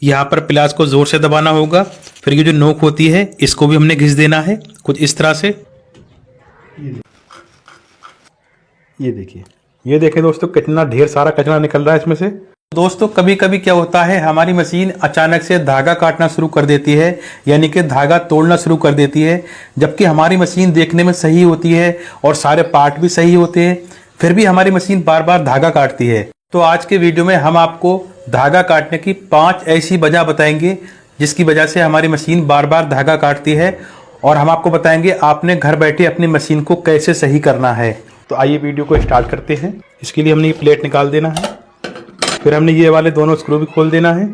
यहाँ पर प्लास को जोर से दबाना होगा। फिर ये जो नोक होती है इसको भी हमने घिस देना है कुछ इस तरह से। ये देखिए दोस्तों कितना ढेर सारा कचरा निकल रहा है इसमें से। दोस्तों कभी कभी क्या होता है, हमारी मशीन अचानक से धागा काटना शुरू कर देती है, यानी कि धागा तोड़ना शुरू कर देती है। जबकि हमारी मशीन देखने में सही होती है और सारे पार्ट भी सही होते हैं, फिर भी हमारी मशीन बार बार धागा काटती है। तो आज के वीडियो में हम आपको धागा काटने की 5 ऐसी वजह बताएंगे जिसकी वजह से हमारी मशीन बार बार धागा काटती है, और हम आपको बताएंगे आपने घर बैठे अपनी मशीन को कैसे सही करना है। तो आइए वीडियो को स्टार्ट करते हैं। इसके लिए हमने ये प्लेट निकाल देना है, फिर हमने ये वाले दोनों स्क्रू भी खोल देना है।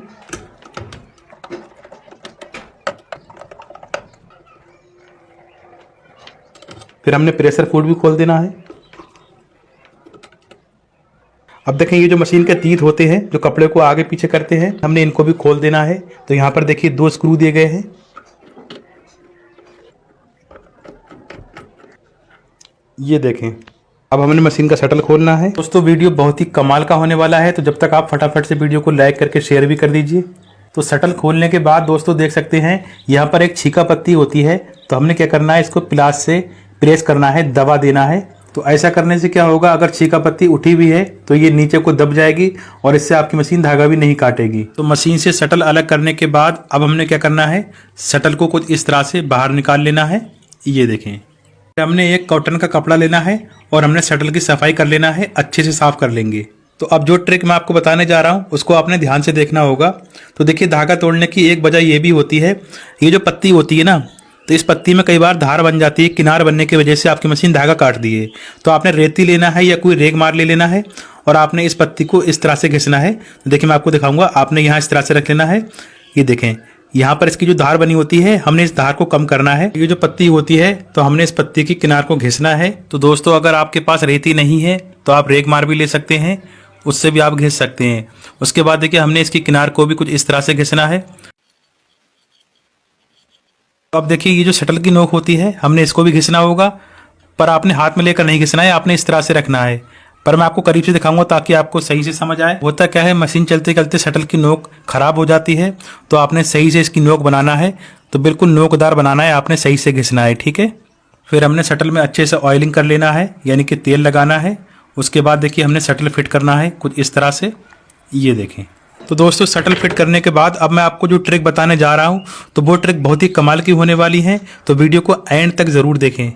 फिर हमने प्रेशर फूड भी खोल देना है। अब देखें ये जो मशीन के तीत होते हैं जो कपड़े को आगे पीछे करते हैं, हमने इनको भी खोल देना है। तो यहाँ पर देखिए 2 स्क्रू दिए गए हैं। ये देखें, अब हमने मशीन का शटल खोलना है। दोस्तों वीडियो बहुत ही कमाल का होने वाला है, तो जब तक आप फटाफट से वीडियो को लाइक करके शेयर भी कर दीजिए। तो शटल खोलने के बाद दोस्तों देख सकते हैं यहाँ पर एक छीका पत्ती होती है, तो हमने क्या करना है, इसको प्लास से प्रेस करना है, दबा देना है। तो ऐसा करने से क्या होगा, अगर छीका पत्ती उठी हुई है तो ये नीचे को दब जाएगी और इससे आपकी मशीन धागा भी नहीं काटेगी। तो मशीन से शटल अलग करने के बाद अब हमने क्या करना है, शटल को कुछ इस तरह से बाहर निकाल लेना है। ये देखें, हमने एक कॉटन का कपड़ा लेना है और हमने शटल की सफाई कर लेना है, अच्छे से साफ कर लेंगे। तो अब जो ट्रिक मैं आपको बताने जा रहा हूँ उसको आपने ध्यान से देखना होगा। तो देखिए धागा तोड़ने की एक वजह ये भी होती है, ये जो पत्ती होती है ना, तो इस पत्ती में कई बार धार बन जाती है, किनार बनने की वजह से आपकी मशीन धागा काट दी है। तो आपने रेती लेना है या कोई रेग मार ले लेना है और आपने इस पत्ती को इस तरह से घिसना है। तो देखिए मैं आपको दिखाऊंगा, आपने यहाँ इस तरह से रख लेना है। ये देखें यहाँ पर इसकी जो धार बनी होती है, हमने इस धार को कम करना है। ये जो पत्ती होती है तो हमने इस पत्ती की किनार को घिसना है। तो दोस्तों अगर आपके पास रेती नहीं है तो आप रेग मार भी ले सकते हैं, उससे भी आप घिस सकते हैं। उसके बाद देखिए हमने इसकी किनार को भी कुछ इस तरह से घिसना है। तो अब देखिए ये जो शटल की नोक होती है हमने इसको भी घिसना होगा, पर आपने हाथ में लेकर नहीं घिसना है, आपने इस तरह से रखना है। पर मैं आपको करीब से दिखाऊंगा ताकि आपको सही से समझ आए। होता क्या है, मशीन चलते चलते शटल की नोक खराब हो जाती है, तो आपने सही से इसकी नोक बनाना है। तो बिल्कुल नोकदार बनाना है, आपने सही से घिसना है, ठीक है। फिर हमने शटल में अच्छे से ऑयलिंग कर लेना है, यानी कि तेल लगाना है। उसके बाद देखिए हमने शटल फिट करना है कुछ इस तरह से। ये देखें, तो दोस्तों शटल फिट करने के बाद अब मैं आपको जो ट्रिक बताने जा रहा हूँ तो वो ट्रिक बहुत ही कमाल की होने वाली है, तो वीडियो को एंड तक ज़रूर देखें।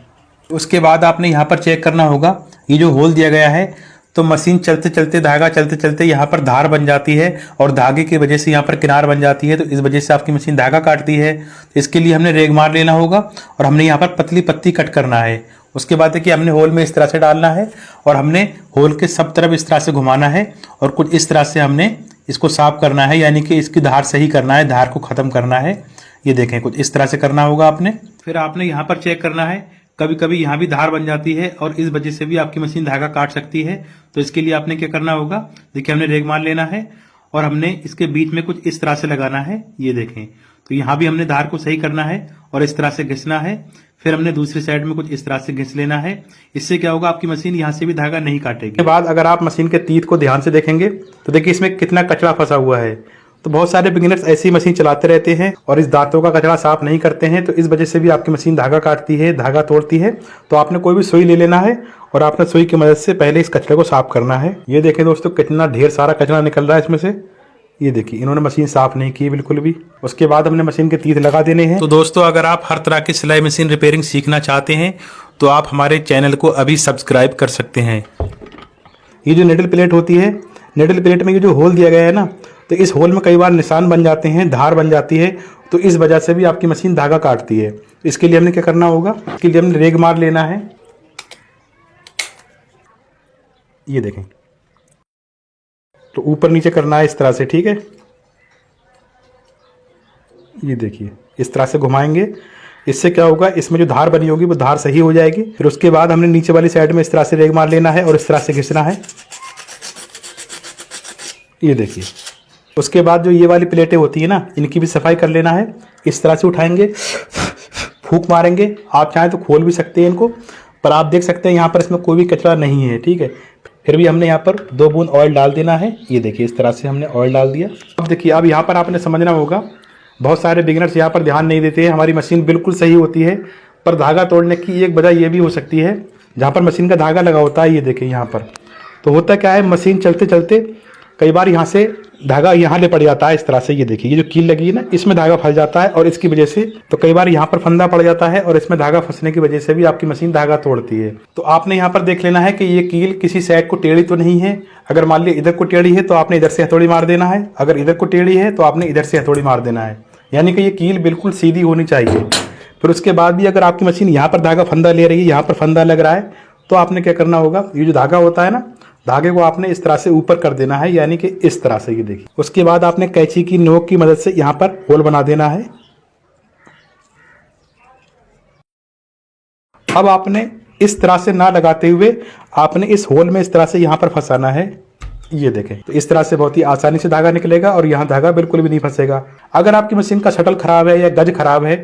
उसके बाद आपने यहाँ पर चेक करना होगा, ये जो होल दिया गया है, तो मशीन चलते चलते धागा चलते चलते यहाँ पर धार बन जाती है और धागे की वजह से यहाँ पर किनार बन जाती है, तो इस वजह से आपकी मशीन धागा काटती है। तो इसके लिए हमने रेग मार लेना होगा और हमने यहाँ पर पतली पत्ती कट करना है। उसके बाद देखिए हमने होल में इस तरह से डालना है और हमने होल के सब तरफ इस तरह से घुमाना है और कुछ इस तरह से हमने इसको साफ करना है, यानी कि इसकी धार सही करना है, धार को ख़त्म करना है। ये देखें कुछ इस तरह से करना होगा आपने। फिर आपने यहाँ पर चेक करना है, कभी कभी यहाँ भी धार बन जाती है और इस वजह से भी आपकी मशीन धागा काट सकती है। तो इसके लिए आपने क्या करना होगा, देखिए हमने रेग मार लेना है और हमने इसके बीच में कुछ इस तरह से लगाना है। ये देखें, तो यहाँ भी हमने धार को सही करना है और इस तरह से घिसना है। फिर हमने दूसरी साइड में कुछ इस तरह से घिस लेना है। इससे क्या होगा, आपकी मशीन यहाँ से भी धागा नहीं काटेगी। के बाद अगर आप मशीन के तीत को ध्यान से देखेंगे तो देखिए इसमें कितना कचरा फंसा हुआ है। तो बहुत सारे बिगिनर्स ऐसी मशीन चलाते रहते हैं और इस दांतों का कचरा साफ नहीं करते हैं, तो इस वजह से भी आपकी मशीन धागा काटती है, धागा तोड़ती है। तो आपने कोई भी सुई ले लेना है और आपने सुई की मदद से पहले इस कचरे को साफ करना है। ये देखें दोस्तों कितना ढेर सारा कचरा निकल रहा है इसमें से। ये देखिए इन्होंने मशीन साफ नहीं की बिल्कुल भी। उसके बाद हमने मशीन के तीत लगा देने हैं। तो दोस्तों अगर आप हर तरह की सिलाई मशीन रिपेयरिंग सीखना चाहते हैं तो आप हमारे चैनल को अभी सब्सक्राइब कर सकते हैं। ये जो निडल प्लेट होती है, निडल प्लेट में ये जो होल दिया गया है ना, तो इस होल में कई बार निशान बन जाते हैं, धार बन जाती है, तो इस वजह से भी आपकी मशीन धागा काटती है। इसके लिए हमने क्या करना होगा, इसके लिए हमने रेग मार लेना है। ये देखें, तो ऊपर नीचे करना है इस तरह से, ठीक है। ये देखिए इस तरह से घुमाएंगे, इससे क्या होगा, इसमें जो धार बनी होगी वो धार सही हो जाएगी। फिर उसके बाद हमने नीचे वाली साइड में इस तरह से रेग मार लेना है और इस तरह से घिसना है। ये देखिए, उसके बाद जो ये वाली प्लेटें होती है ना, इनकी भी सफाई कर लेना है। इस तरह से उठाएंगे, फूंक मारेंगे, आप चाहें तो खोल भी सकते हैं इनको, पर आप देख सकते हैं यहाँ पर इसमें कोई भी कचरा नहीं है, ठीक है। फिर भी हमने यहाँ पर 2 बूंद ऑयल डाल देना है। ये देखिए इस तरह से हमने ऑयल डाल दिया। अब देखिए, अब यहाँ पर आपने समझना होगा, बहुत सारे बिगिनर्स यहाँ पर ध्यान नहीं देते हैं। हमारी मशीन बिल्कुल सही होती है, पर धागा तोड़ने की एक वजह ये भी हो सकती है, जहाँ पर मशीन का धागा लगा होता है, ये देखिए यहाँ पर, तो होता क्या है, मशीन चलते चलते कई बार यहाँ से धागा यहाँ ले पड़ जाता है इस तरह से। ये देखिए, ये जो कील लगी है ना, इसमें धागा फंस जाता है और इसकी वजह से तो कई बार यहाँ पर फंदा पड़ जाता है और इसमें धागा फंसने की वजह से भी आपकी मशीन धागा तोड़ती है। तो आपने यहाँ पर देख लेना है कि ये कील किसी साइड को टेढ़ी तो नहीं है। अगर मान लिया इधर को टेढ़ी है तो आपने इधर से हथौड़ी मार देना है, अगर इधर को टेढ़ी है तो आपने इधर से हथौड़ी मार देना है, यानी कि ये कील बिल्कुल सीधी होनी चाहिए। फिर उसके बाद भी अगर आपकी मशीन यहाँ पर धागा फंदा ले रही है, यहाँ पर फंदा लग रहा है, तो आपने क्या करना होगा, ये जो धागा होता है ना, धागे को आपने इस तरह से ऊपर कर देना है, यानी कि इस तरह से। ये देखिए, उसके बाद आपने कैंची की नोक की मदद से यहाँ पर होल बना देना है। अब आपने इस तरह से ना लगाते हुए आपने इस होल में इस तरह से यहाँ पर फंसाना है। ये देखें, तो इस तरह से बहुत ही आसानी से धागा निकलेगा और यहाँ धागा बिल्कुल भी नहीं फंसेगा। अगर आपकी मशीन का शटल खराब है या गज खराब है,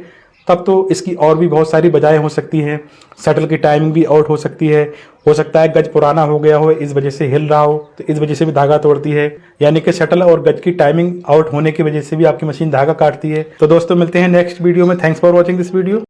तब तो इसकी और भी बहुत सारी वजहें हो सकती हैं। शटल की टाइमिंग भी आउट हो सकती है, हो सकता है गज पुराना हो गया हो, इस वजह से हिल रहा हो, तो इस वजह से भी धागा तोड़ती है। यानी कि शटल और गज की टाइमिंग आउट होने की वजह से भी आपकी मशीन धागा काटती है। तो दोस्तों, मिलते हैं नेक्स्ट वीडियो में। Thanks for watching this video.